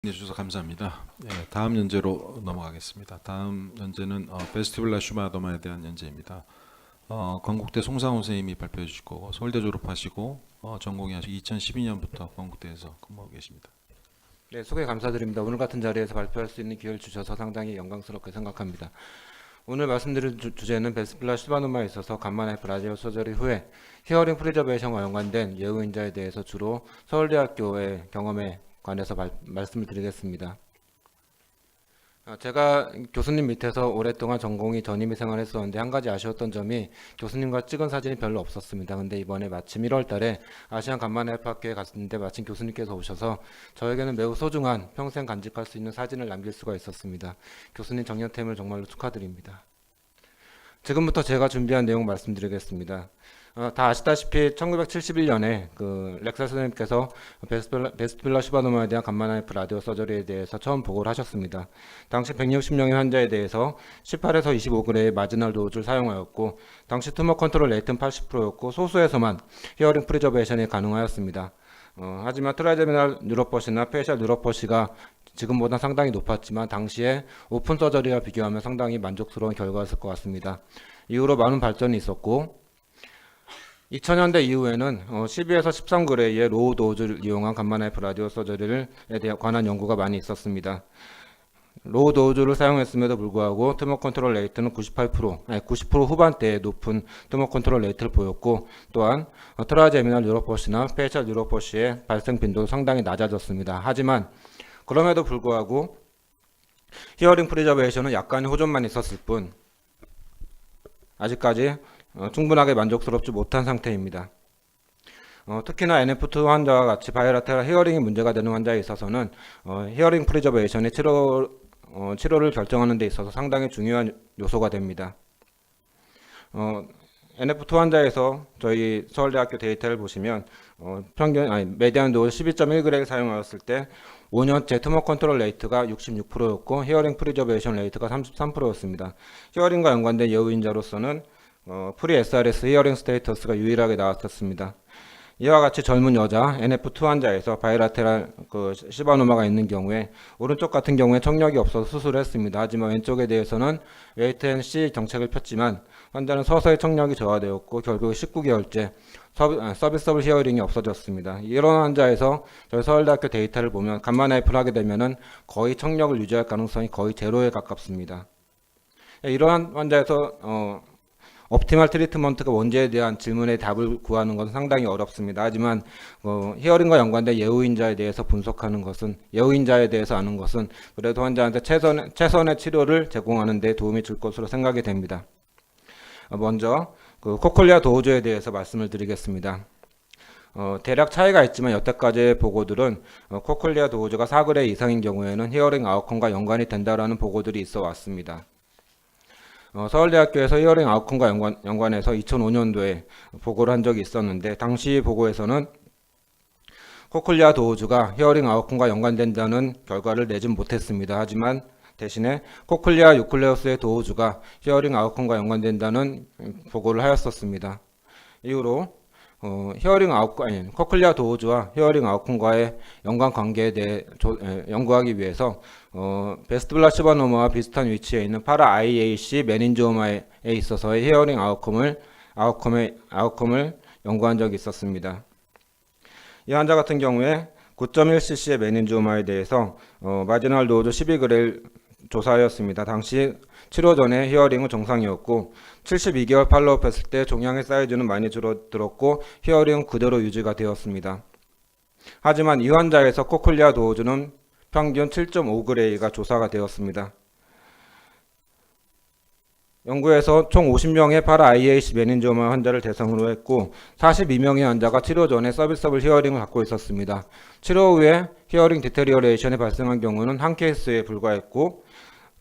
해주셔서 감사합니다. 다음 연재로 넘어가겠습니다. 다음 연재는 베스티블라 슈바더마에 대한 연재입니다. 건국대 송상훈 선생님이 발표해 주실 거고, 서울대 졸업하시고 전공이 2012년부터 건국대에서 근무하고 계십니다. 네, 소개 감사드립니다. 오늘 같은 자리에서 발표할 수 있는 기회를 주셔서 상당히 영광스럽게 생각합니다. 오늘 말씀드릴 주제는 베스티블라 슈바노마에 있어서 간만에 브라질 서저리 후에 히어링 프리저베이션과 연관된 예우인자에 대해서 주로 서울대학교의 경험에 관해서 말씀을 드리겠습니다. 제가 교수님 밑에서 오랫동안 전공이 전임의 생활을 했었는데 한 가지 아쉬웠던 점이 교수님과 찍은 사진이 별로 없었습니다. 근데 이번에 마침 1월 달에 아시안 간만회학교에 갔는데 마침 교수님께서 오셔서 저에게는 매우 소중한 평생 간직할 수 있는 사진을 남길 수가 있었습니다. 교수님 정년퇴임을 정말로 축하드립니다. 지금부터 제가 준비한 내용 말씀드리겠습니다. 다 아시다시피 1971년에 렉사 선생님께서 베스티블라 슈바노마에 대한 간만화이프 라디오 서저리에 대해서 처음 보고를 하셨습니다. 당시 160명의 환자에 대해서 18에서 25g의 마지널 도즈를 사용하였고, 당시 투머 컨트롤 레이트는 80%였고 소수에서만 히어링 프리저베이션이 가능하였습니다. 하지만 트라이제미널 뉴로퍼시나 페이셜 뉴로퍼시가 지금보다 상당히 높았지만 당시에 오픈 서저리와 비교하면 상당히 만족스러운 결과였을 것 같습니다. 이후로 많은 발전이 있었고 2000년대 이후에는 12에서 13g의 로우 도즈를 이용한 간만화이프 라디오 서저리에 관한 연구가 많이 있었습니다. 로우 도즈를 사용했음에도 불구하고 투머 컨트롤 레이트는 90% 후반대의 높은 투머 컨트롤 레이트를 보였고, 또한 트라제미널 뉴로퍼시나 페이셜 뉴로퍼시의 발생 빈도도 상당히 낮아졌습니다. 하지만 그럼에도 불구하고 히어링 프리저베이션은 약간의 호전만 있었을 뿐 아직까지 충분하게 만족스럽지 못한 상태입니다. 특히나 NF2 환자와 같이 바이라테럴 히어링이 문제가 되는 환자에 있어서는 히어링 프리저베이션이 치료를 결정하는 데 있어서 상당히 중요한 요소가 됩니다. NF2 환자에서 저희 서울대학교 데이터를 보시면 메디안 도즈 12.1g을 사용하였을 때 5년째 투머 컨트롤 레이트가 66%였고 히어링 프리저베이션 레이트가 33%였습니다. 히어링과 연관된 예우인자로서는 프리 SRS 히어링 스테이터스가 유일하게 나왔었습니다. 이와 같이 젊은 여자 NF2 환자에서 바이라테랄 시바노마가 있는 경우에 오른쪽 같은 경우에 청력이 없어서 수술을 했습니다. 하지만 왼쪽에 대해서는 웨이트 앤 씨 정책을 폈지만 환자는 서서히 청력이 저하되었고 결국 19개월째 서비스able 히어링이 없어졌습니다. 이런 환자에서 저희 서울대학교 데이터를 보면 간만화이프를 하게 되면은 거의 청력을 유지할 가능성이 거의 제로에 가깝습니다. 이러한 환자에서 옵티멀 트리트먼트가 뭔지에 대한 질문에 답을 구하는 것은 상당히 어렵습니다. 하지만 히어링과 연관된 예우인자에 대해서 분석하는 것은, 예우인자에 대해서 아는 것은 그래도 환자한테 최선의 치료를 제공하는 데 도움이 줄 것으로 생각이 됩니다. 먼저 코클리아 도우즈에 대해서 말씀을 드리겠습니다. 대략 차이가 있지만 여태까지의 보고들은 코클리아 도우즈가 4g 이상인 경우에는 히어링 아웃컴과 연관이 된다라는 보고들이 있어 왔습니다. 서울대학교에서 히어링 아웃컴과 연관해서 2005년도에 보고를 한 적이 있었는데, 당시 보고에서는 코클리아 도우즈가 히어링 아웃컴과 연관된다는 결과를 내진 못했습니다. 하지만 대신에 코클리아 유클레우스의 도우즈가 히어링 아웃컴과 연관된다는 보고를 하였었습니다. 이후로 코클리아 도우즈와 히어링 아웃컴과의 연관 관계에 대해 연구하기 위해서 베스티블라 슈바노마와 비슷한 위치에 있는 파라 IAC 메닌지오마에 있어서의 히어링 아웃컴을 연구한 적이 있었습니다. 이 환자 같은 경우에 9.1cc의 메닌지오마에 대해서 마지널 도우즈 12g을 조사하였습니다. 당시 치료 전에 히어링은 정상이었고 72개월 팔로우업 했을 때 종양의 사이즈는 많이 줄어들었고 히어링은 그대로 유지가 되었습니다. 하지만 이 환자에서 코클리아 도우즈는 평균 7.5g가 조사가 되었습니다. 연구에서 총 50명의 파라 IAC 메닌지오마 환자를 대상으로 했고 42명의 환자가 치료 전에 서비스able 히어링을 갖고 있었습니다. 치료 후에 히어링 디테리어레이션이 발생한 경우는 한 케이스에 불과했고,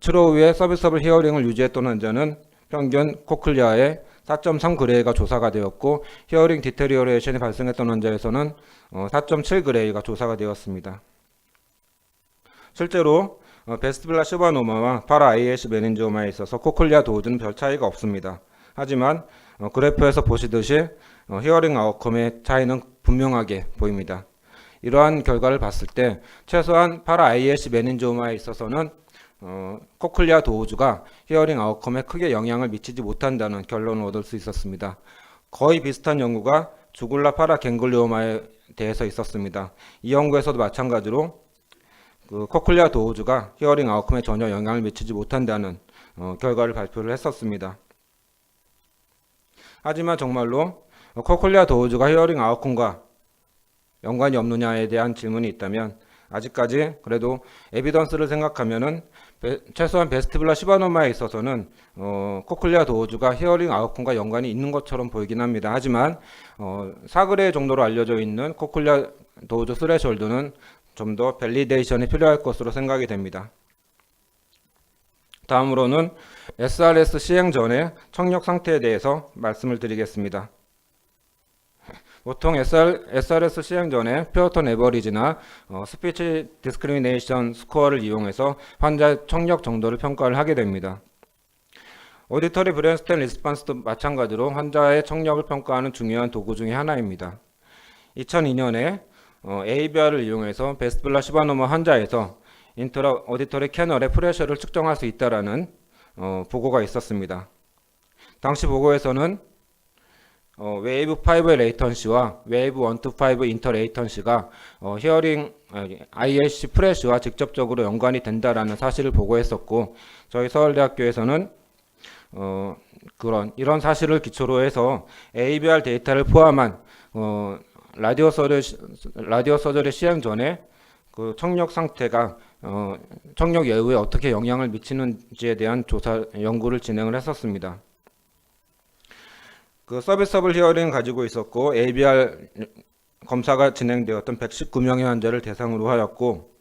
치료 후에 서비스able 히어링을 유지했던 환자는 평균 코클리아에 4.3g가 조사가 되었고 히어링 디테리어레이션이 발생했던 환자에서는 4.7g가 조사가 되었습니다. 실제로 베스티블라 슈바노마와 파라 IAC 메닌지오마에 있어서 코클리아 도우즈는 별 차이가 없습니다. 하지만 그래프에서 보시듯이 히어링 아웃컴의 차이는 분명하게 보입니다. 이러한 결과를 봤을 때 최소한 파라 ILC 메닌지오마에 있어서는 코클리아 도우주가 히어링 아웃컴에 크게 영향을 미치지 못한다는 결론을 얻을 수 있었습니다. 거의 비슷한 연구가 주굴라 파라 갱글리오마에 대해서 있었습니다. 이 연구에서도 마찬가지로 그 코클리아 도우주가 히어링 아웃컴에 전혀 영향을 미치지 못한다는 결과를 발표를 했었습니다. 하지만 정말로 코클리아 도우주가 히어링 아웃컴과 연관이 없느냐에 대한 질문이 있다면 아직까지 그래도 에비던스를 생각하면은 최소한 베스티뷸라 시바노마에 있어서는 코클리아 도우주가 히어링 아웃컴과 연관이 있는 것처럼 보이긴 합니다. 하지만 사그레 정도로 알려져 있는 코클리아 도우주 스레셜드는 좀 더 밸리데이션이 필요할 것으로 생각이 됩니다. 다음으로는 SRS 시행 전의 청력 상태에 대해서 말씀을 드리겠습니다. 보통 SRS 시행 전에 피어턴 에버리지나 스피치 디스크리미네이션 스코어를 이용해서 환자의 청력 정도를 평가를 하게 됩니다. 오디터리 브레인스템 리스폰스도 마찬가지로 환자의 청력을 평가하는 중요한 도구 중의 하나입니다. 2002년에 ABR을 이용해서 베스티뷸라 시바노마 환자에서 인트라 오디터리 캐널의 프레셔를 측정할 수 있다라는 보고가 있었습니다. 당시 보고에서는 웨이브 5의 레이턴시와 웨이브 1 to 5 인터 레이턴시가 히어링 ILC 프레시와 직접적으로 연관이 된다라는 사실을 보고했었고, 저희 서울대학교에서는 이런 사실을 기초로 해서 ABR 데이터를 포함한 라디오 서저리 시행 전에 그 청력 상태가 청력 예후에 어떻게 영향을 미치는지에 대한 연구를 진행을 했었습니다. 그 서비서블 히어링을 가지고 있었고 ABR 검사가 진행되었던 119명의 환자를 대상으로 하였고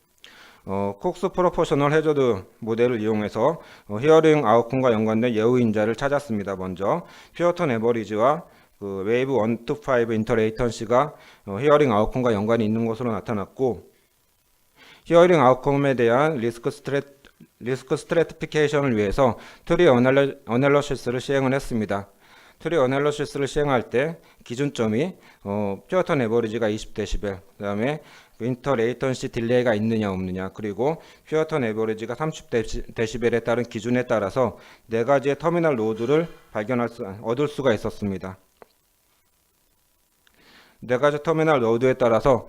콕스 프로포셔널 해저드 모델을 이용해서 히어링 아웃컴과 연관된 예후 인자를 찾았습니다. 먼저 피어턴 에버리지와 그 웨이브 1 to 5 인터 레이턴시가 히어링 아웃컴과 연관이 있는 것으로 나타났고, 히어링 아웃컴에 대한 리스크 스트래티피케이션을 위해서 트리 어널러시스를 시행을 했습니다. 트리 어널러시스를 시행할 때 기준점이 피어턴 에버리지가 20dB, 그 다음에 인터 레이턴시 딜레이가 있느냐 없느냐, 그리고 피어턴 에버리지가 30dB에 따른 기준에 따라서 네 가지의 터미널 노드를 얻을 수가 있었습니다. 네 가지 터미널 노드에 따라서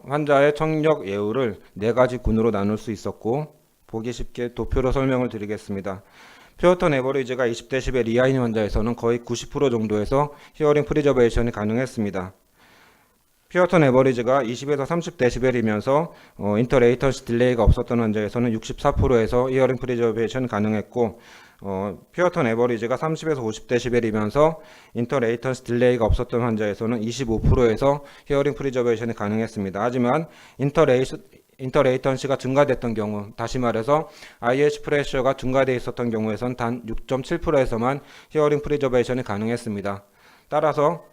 환자의 청력 예후를 네 가지 군으로 나눌 수 있었고, 보기 쉽게 도표로 설명을 드리겠습니다. 피어턴 에버리지가 20dB 이하인 환자에서는 거의 90% 정도에서 히어링 프리저베이션이 가능했습니다. 피어턴 에버리지가 20에서 30dB이면서 인터 레이턴시 딜레이가 없었던 환자에서는 64%에서 히어링 프리저베이션이 가능했고, 피어턴 에버리지가 30에서 50dB이면서 인터 레이턴시 딜레이가 없었던 환자에서는 25%에서 히어링 프리저베이션이 가능했습니다. 하지만 인터 레이턴시가 증가됐던 경우, 다시 말해서 IH 프레셔가 증가되어 있었던 경우에선 단 6.7%에서만 히어링 프리저베이션이 가능했습니다. 따라서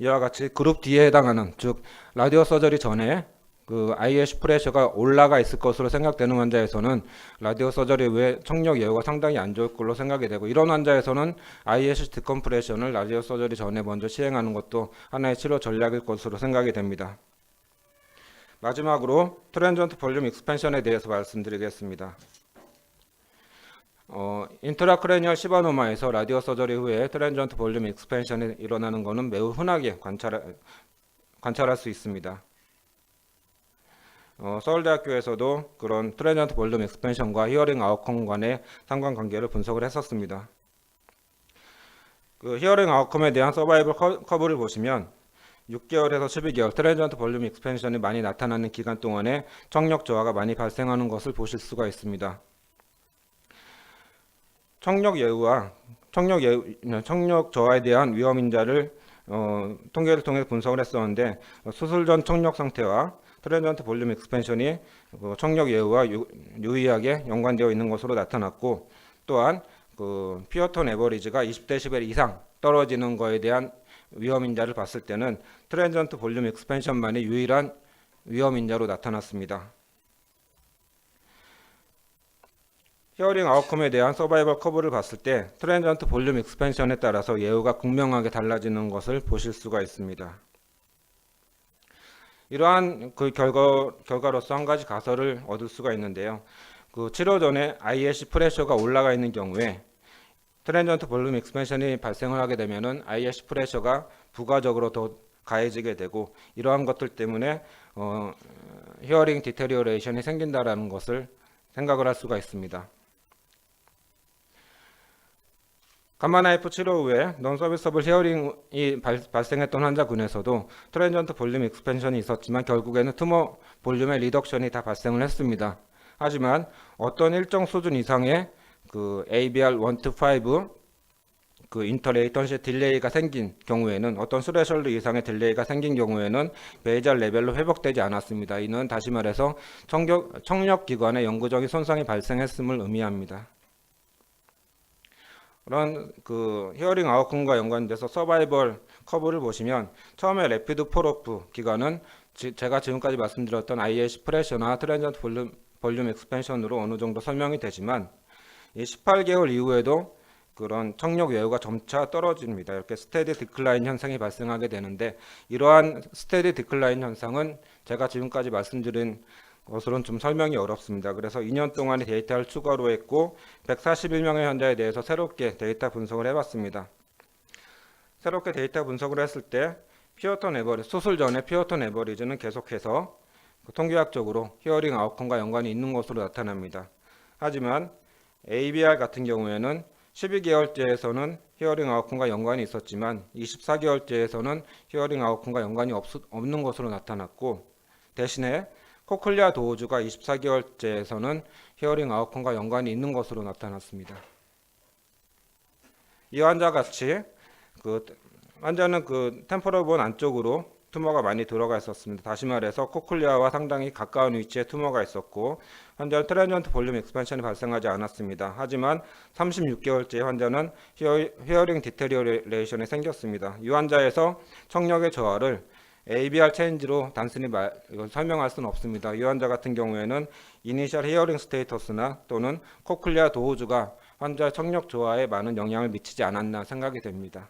이와 같이 그룹 D에 해당하는, 즉 라디오 서저리 전에 그 IH 프레셔가 올라가 있을 것으로 생각되는 환자에서는 라디오 서저리 후에 청력 예후가 상당히 안 좋을 걸로 생각이 되고, 이런 환자에서는 IH 디컴프레션을 라디오 서저리 전에 먼저 시행하는 것도 하나의 치료 전략일 것으로 생각이 됩니다. 마지막으로 트랜전트 볼륨 익스펜션에 대해서 말씀드리겠습니다. 인트라크레니얼 시바노마에서 라디오 서저리 후에 트랜전트 볼륨 익스펜션이 일어나는 것은 매우 흔하게 관찰할 수 있습니다. 서울대학교에서도 그런 트랜전트 볼륨 익스펜션과 히어링 아웃컴 간의 상관관계를 분석을 했었습니다. 그 히어링 아웃컴에 대한 서바이벌 커브를 보시면 6개월에서 12개월 트랜전트 볼륨 익스펜션이 많이 나타나는 기간 동안에 청력 저하가 많이 발생하는 것을 보실 수가 있습니다. 청력 저하에 대한 위험 인자를 통계를 통해 분석을 했었는데, 수술 전 청력 상태와 트랜전트 볼륨 익스펜션이 청력 예후와 유의하게 연관되어 있는 것으로 나타났고, 또한 그 피어턴 에버리지가 20dB 이상 떨어지는 것에 대한 위험 인자를 봤을 때는 트랜전트 볼륨 익스펜션만이 유일한 위험 인자로 나타났습니다. 히어링 아웃컴에 대한 서바이벌 커브를 봤을 때 트랜전트 볼륨 익스펜션에 따라서 예후가 극명하게 달라지는 것을 보실 수가 있습니다. 이러한 그 결과로서 한 가지 가설을 얻을 수가 있는데요. 그 치료 전에 ISC 프레셔가 올라가 있는 경우에 트랜전트 볼륨 익스펜션이 발생을 하게 되면은 ISC 프레셔가 부가적으로 더 가해지게 되고, 이러한 것들 때문에 히어링 디테리어레이션이 생긴다라는 것을 생각을 할 수가 있습니다. 감마나이프 치료 후에 non 서비서블 히어링이 발생했던 환자군에서도 트랜전트 볼륨 익스펜션이 있었지만 결국에는 튜머 볼륨의 리덕션이 다 발생을 했습니다. 하지만 어떤 일정 수준 이상의 그 ABR 1-5 그 인터레이턴시 딜레이가 생긴 경우에는, 어떤 스레셜드 이상의 딜레이가 생긴 경우에는 베이잘 레벨로 회복되지 않았습니다. 이는 다시 말해서 청력 기관에 영구적인 손상이 발생했음을 의미합니다. 그런 그 히어링 아웃컴과 연관돼서 서바이벌 커브를 보시면, 처음에 레피드 폴오프 기간은 제가 지금까지 말씀드렸던 ISC 프레셔나 트랜전트 볼륨 익스펜션으로 어느 정도 설명이 되지만, 이 18개월 이후에도 그런 청력 외우가 점차 떨어집니다. 이렇게 스테디 디클라인 현상이 발생하게 되는데, 이러한 스테디 디클라인 현상은 제가 지금까지 말씀드린 것으로는 좀 설명이 어렵습니다. 그래서 2년 동안의 데이터를 추가로 했고 141명의 환자에 대해서 새롭게 데이터 분석을 해봤습니다. 새롭게 데이터 분석을 했을 때 피어턴 에버리지, 수술 전에 피어턴 에버리지는 계속해서 통계학적으로 히어링 아웃컴과 연관이 있는 것으로 나타납니다. 하지만 ABR 같은 경우에는 12개월째에서는 히어링 아웃컴과 연관이 있었지만 24개월째에서는 히어링 아웃컴과 연관이 없는 것으로 나타났고, 대신에 코클리아 도우주가 24개월째에서는 히어링 아웃컴과 연관이 있는 것으로 나타났습니다. 이 환자 같이 환자는 그 템포럴 본 안쪽으로 튜머가 많이 들어가 있었습니다. 다시 말해서 코클리아와 상당히 가까운 위치에 튜머가 있었고, 환자는 트랜전트 볼륨 익스펜션이 발생하지 않았습니다. 하지만 36개월째 환자는 히어링 디테리어레이션이 생겼습니다. 이 환자에서 청력의 저하를 ABR 체인지로 단순히 설명할 수는 없습니다. 이 환자 같은 경우에는 이니셜 히어링 스테이터스나 또는 코클리아 도우주가 환자 청력 저하에 많은 영향을 미치지 않았나 생각이 됩니다.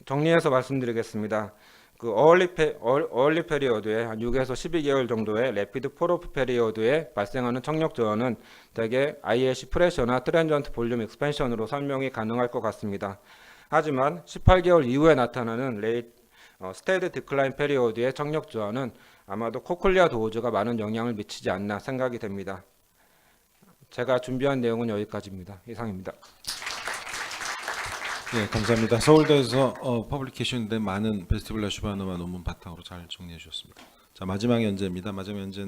정리해서 말씀드리겠습니다. 그 어얼리 페리어드에 한 6에서 12개월 정도의 레피드 폴오프 페리어드에 발생하는 청력 저하는 대개 ISC 프레셔나 트랜전트 볼륨 익스펜션으로 설명이 가능할 것 같습니다. 하지만 18개월 이후에 나타나는 스테디 디클라인 페리오드의 청력 저하는 아마도 코클리아 도우주가 많은 영향을 미치지 않나 생각이 됩니다. 제가 준비한 내용은 여기까지입니다. 이상입니다. 네, 감사합니다. 서울대에서 퍼블리케이션된 많은 베스티블라 슈바노마 논문 바탕으로 잘 정리해 주셨습니다. 자, 마지막 연재입니다. 마지막 연재는